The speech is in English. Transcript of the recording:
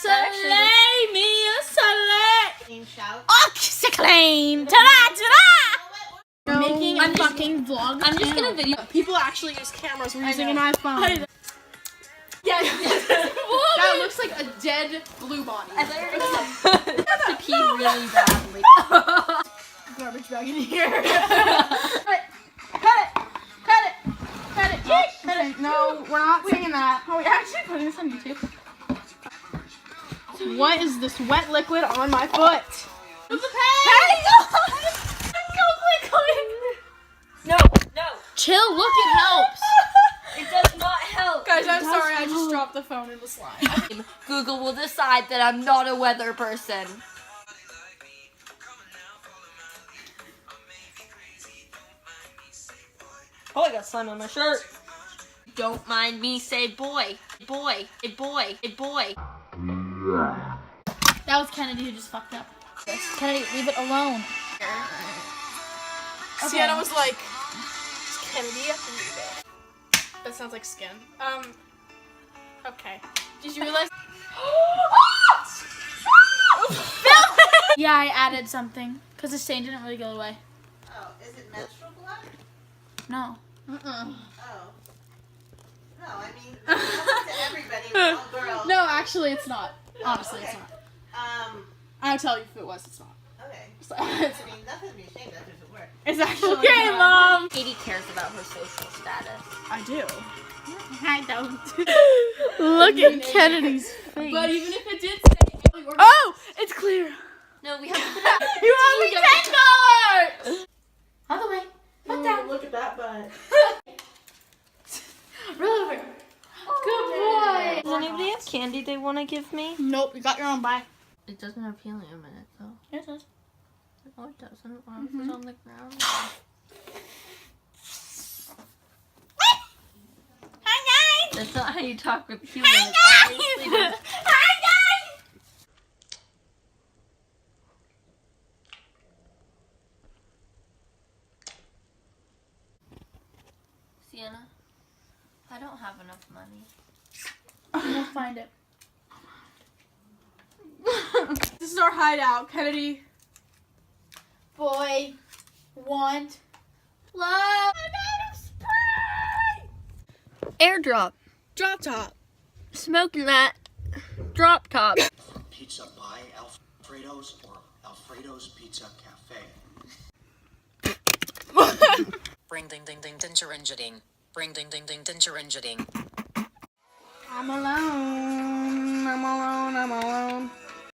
Soleil me a soleil. Shout. Oxyclean. Ta-da, ta-da. Making a fucking vlog. I'm just gonna video. People actually use cameras. We're using an iPhone. Yeah. That looks like a dead blue body. I thought you were gonna pee really badly. Garbage bag in here. Cut it. No, we're not singing that. Oh, we're actually putting this on YouTube. What is this wet liquid on my foot? It's a pen! Go quickly! No. Chill, look, it helps. It does not help. Guys, I'm sorry, I just dropped the phone in the slide. Google will decide that I'm not a weather person. Oh, I got slime on my shirt. Don't mind me, say boy. Boy. That was Kennedy who just fucked up. Kennedy, leave it alone. Sienna was like, "Is Kennedy up in there?" That sounds like skin. Okay. Did you realize? Yeah, I added something because the stain didn't really go away. Oh, is it menstrual blood? No. Oh. No, I mean, it's not to everybody, we're all girls. No, actually, it's not. Honestly, okay. it's not. I'll tell you if it was. It's not. Okay. So, I mean, nothing to be ashamed of if it worked. it's actually Okay, not. Mom. Katie cares about her social status. I do. I don't. Look at Kennedy's face. But even if it did say, oh, it's clear. No, we have to put out. You owe me $10. All the way. Put down. Look at that butt. Roll over. Good boy. Does anybody have candy they want to give me? Nope, you got your own. Bye. It doesn't have helium in it, though. Yes, yes. No, it doesn't. What if it's on the ground? Hi, guys. That's not how you talk with helium. It's obviously the- Hi, guys. Sienna, I don't have enough money. We'll find it. This is our hideout, Kennedy. Boy, want Love. Airdrop. Drop top. Smoking that. Drop top. Pizza by Alfredo's or Alfredo's Pizza Cafe. Bring ding ding ding dingeringeding. Bring ding ding ding dingeringeding. I'm alone.